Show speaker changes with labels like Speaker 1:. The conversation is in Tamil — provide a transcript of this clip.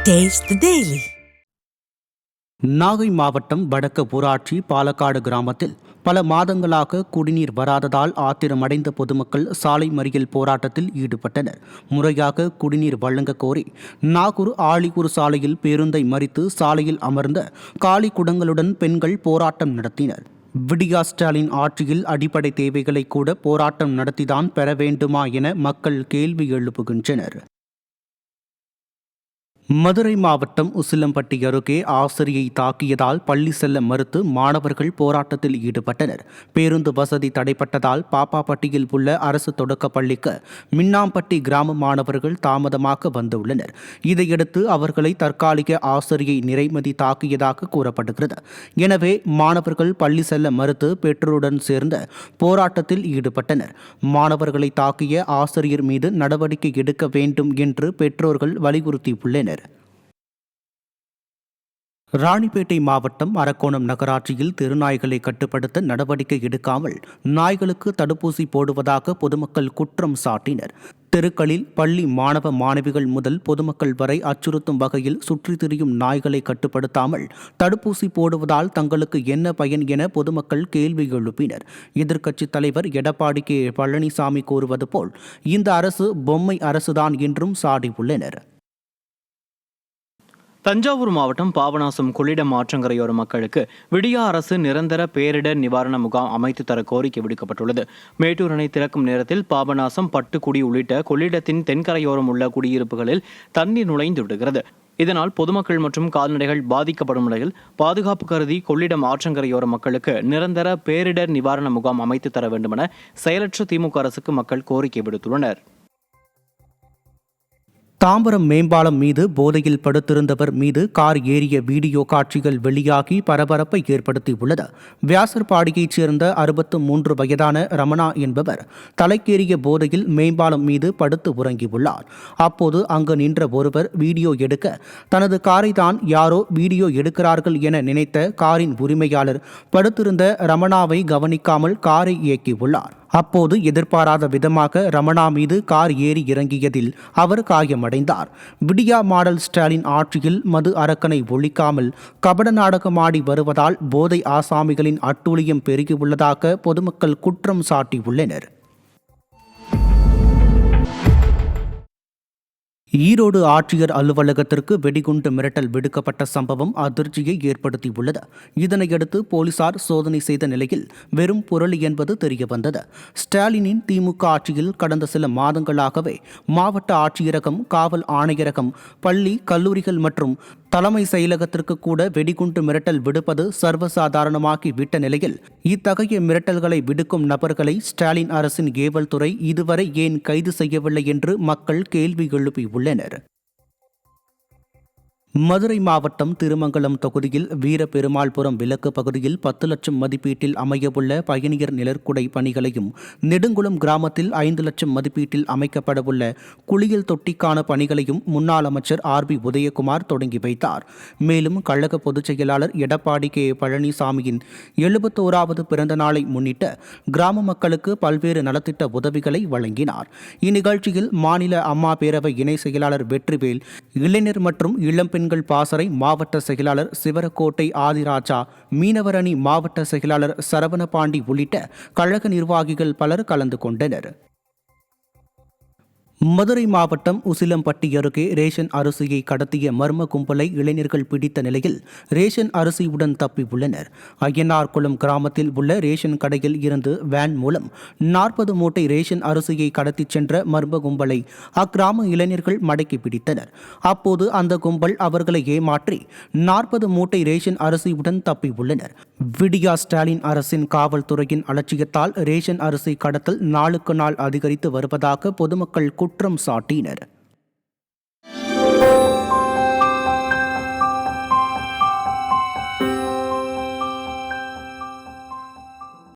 Speaker 1: Taste the Daily.
Speaker 2: நாகை மாவட்டம் வடக்கு ஊராட்சி பாலக்காடு கிராமத்தில் பல மாதங்களாக குடிநீர் வராததால் ஆத்திரமடைந்த பொதுமக்கள் சாலை மறியல் போராட்டத்தில் ஈடுபட்டனர். முறையாக குடிநீர் வழங்க கோரி நாகூர் ஆலிகூர் சாலையில் பேருந்தை மறித்து சாலையில் அமர்ந்த காலி குடங்களுடன் பெண்கள் போராட்டம் நடத்தினர். விடியா ஸ்டாலின் ஆட்சியில் அடிப்படை தேவைகளை கூட போராட்டம் நடத்திதான் பெற வேண்டுமா என மக்கள் கேள்வி எழுப்புகின்றனர். மதுரை மாவட்டம் உசிலம்பட்டி அருகே ஆசிரியை தாக்கியதால் பள்ளி செல்ல மறுத்து மாணவர்கள் போராட்டத்தில் ஈடுபட்டனர். பேருந்து வசதி தடைப்பட்டதால் பாப்பாப்பட்டியில் உள்ள அரசு தொடக்க பள்ளிக்கு மின்னாம்பட்டி கிராம மாணவர்கள் தாமதமாக வந்துள்ளனர். இதையடுத்து அவர்களை தற்காலிக ஆசிரியை நிறைமதி தாக்கியதாக கூறப்படுகிறது. எனவே மாணவர்கள் பள்ளி செல்ல மறுத்து பெற்றோருடன் சேர்ந்த போராட்டத்தில் ஈடுபட்டனர். மாணவர்களை தாக்கிய ஆசிரியர் மீது நடவடிக்கை எடுக்க வேண்டும் என்று பெற்றோர்கள் வலியுறுத்தியுள்ளனர். ராணிப்பேட்டை மாவட்டம் அரக்கோணம் நகராட்சியில் தெருநாய்களை கட்டுப்படுத்த நடவடிக்கை எடுக்காமல் நாய்களுக்கு தடுப்பூசி போடுவதாக பொதுமக்கள் குற்றம் சாட்டினர். தெருக்களில் பள்ளி மாணவ மாணவிகள் முதல் பொதுமக்கள் வரை அச்சுறுத்தும் வகையில் சுற்றித் திரியும் நாய்களை கட்டுப்படுத்தாமல் தடுப்பூசி போடுவதால் தங்களுக்கு என்ன பயன் என பொதுமக்கள் கேள்வி எழுப்பினர். எதிர்க்கட்சித் தலைவர் எடப்பாடி கே பழனிசாமி கூறுவது போல் இந்த அரசு பொம்மை அரசுதான் என்றும் சாடியுள்ளனர்.
Speaker 3: தஞ்சாவூர் மாவட்டம் பாபநாசம் கொள்ளிடம் ஆற்றங்கரையோர மக்களுக்கு விடியா அரசு நிரந்தர பேரிடர் நிவாரண முகாம் அமைத்து தர கோரிக்கை விடுக்கப்பட்டுள்ளது. மேட்டூர் அணை திறக்கும் நேரத்தில் பாபநாசம், பட்டுக்குடி உள்ளிட்ட கொள்ளிடத்தின் தென்கரையோரம் உள்ள குடியிருப்புகளில் தண்ணீர் நுழைந்து விடுகிறது. இதனால் பொதுமக்கள் மற்றும் கால்நடைகள் பாதிக்கப்படும் நிலையில் பாதுகாப்பு கருதி கொள்ளிடம் ஆற்றங்கரையோர மக்களுக்கு நிரந்தர பேரிடர் நிவாரண முகாம் அமைத்து தர வேண்டுமென செயலற்ற திமுக அரசுக்கு மக்கள் கோரிக்கை விடுத்துள்ளனர்.
Speaker 2: தாம்பரம் மேம்பாலம் மீது போதையில் படுத்திருந்தவர் மீது கார் ஏறிய வீடியோ காட்சிகள் வெளியாகி பரபரப்பை ஏற்படுத்தியுள்ளது. வியாசர்பாடியைச் சேர்ந்த 63 வயதான ரமணா என்பவர் தலைக்கேறிய போதையில் மேம்பாலம் மீது படுத்து உறங்கியுள்ளார். அப்போது அங்கு நின்ற ஒருவர் வீடியோ எடுக்க தனது காரை தான் யாரோ வீடியோ எடுக்கிறார்கள் என நினைத்த காரின் உரிமையாளர் படுத்திருந்த ரமணாவை கவனிக்காமல் காரை இயக்கியுள்ளார். அப்போது எதிர்பாராத விதமாக ரமணா மீது கார் ஏறி இறங்கியதில் அவர் காயமடைந்தார். விடியா மாடல் ஸ்டாலின் ஆட்சியில் மது அரக்கனை ஒழிக்காமல் கபட நாடகமாடி வருவதால் போதை ஆசாமிகளின் அட்டூழியம் பெருகியுள்ளதாக பொதுமக்கள் குற்றம் சாட்டியுள்ளனர். ஈரோடு ஆட்சியர் அலுவலகத்திற்கு வெடிகுண்டு மிரட்டல் விடுக்கப்பட்ட சம்பவம் அதிர்ச்சியை ஏற்படுத்தியுள்ளது. இதனையடுத்து போலீசார் சோதனை செய்த நிலையில் வெறும் புரளி என்பது தெரியவந்தது. ஸ்டாலினின் திமுக ஆட்சியில் கடந்த சில மாதங்களாகவே மாவட்ட ஆட்சியரகம், காவல் ஆணையரகம், பள்ளி, கல்லூரிகள் மற்றும் தலைமை செயலகத்திற்கு கூட வெடிகுண்டு மிரட்டல் விடுப்பது சர்வசாதாரணமாகி விட்ட நிலையில் இத்தகைய மிரட்டல்களை விடுக்கும் நபர்களை ஸ்டாலின் அரசின் ஏவல் துறை இதுவரை ஏன் கைது செய்யவில்லை என்று மக்கள் கேள்வி எழுப்பியுள்ளனர். மதுரை மாவட்டம் திருமங்கலம் தொகுதியில் வீரபெருமாள்புரம் விலக்கு பகுதியில் 10 லட்சம் மதிப்பீட்டில் அமையவுள்ள பயணியர் நிழற்குடை பணிகளையும், நெடுங்குளம் கிராமத்தில் 5 லட்சம் மதிப்பீட்டில் அமைக்கப்படவுள்ள குளியல் தொட்டிக்கான பணிகளையும் முன்னாள் அமைச்சர் RB உதயகுமார் தொடங்கி வைத்தார். மேலும் கழக பொதுச் செயலாளர் எடப்பாடி கே பழனிசாமியின் 71வது பிறந்த நாளை முன்னிட்டு கிராம மக்களுக்கு பல்வேறு நலத்திட்ட உதவிகளை வழங்கினார். இந்நிகழ்ச்சியில் மாநில அம்மா பேரவை இணை செயலாளர் வெற்றிவேல், இளைஞர் மற்றும் இளம்பெண் பாசறை மாவட்ட செயலாளர் சிவரக்கோட்டை ஆதிராஜா, மீனவர் அணி மாவட்ட செயலாளர் சரவணபாண்டி உள்ளிட்ட கழக நிர்வாகிகள் பலர் கலந்து கொண்டனர். மதுரை மாவட்டம் உசிலம்பட்டி அருகே ரேஷன் அரிசியை கடத்திய மர்ம கும்பலை இளைஞர்கள் பிடித்த நிலையில் ரேஷன் அரிசியுடன் தப்பியுள்ளனர். அய்யனார்குளம் கிராமத்தில் உள்ள ரேஷன் கடையில் இருந்து வேன் மூலம் 40 மூட்டை ரேஷன் அரிசியை கடத்திச் சென்ற மர்ம கும்பலை அக்கிராம இளைஞர்கள் மடக்கி பிடித்தனர். அப்போது அந்த கும்பல் அவர்களை ஏமாற்றி 40 மூட்டை ரேஷன் அரிசியுடன் தப்பியுள்ளனர். விடியா ஸ்டாலின் அரசின் காவல்துறையின் அலட்சியத்தால் ரேஷன் அரிசி கடத்தல் நாளுக்கு நாள் அதிகரித்து வருவதாக பொதுமக்கள் குற்றம் சாட்டினர்.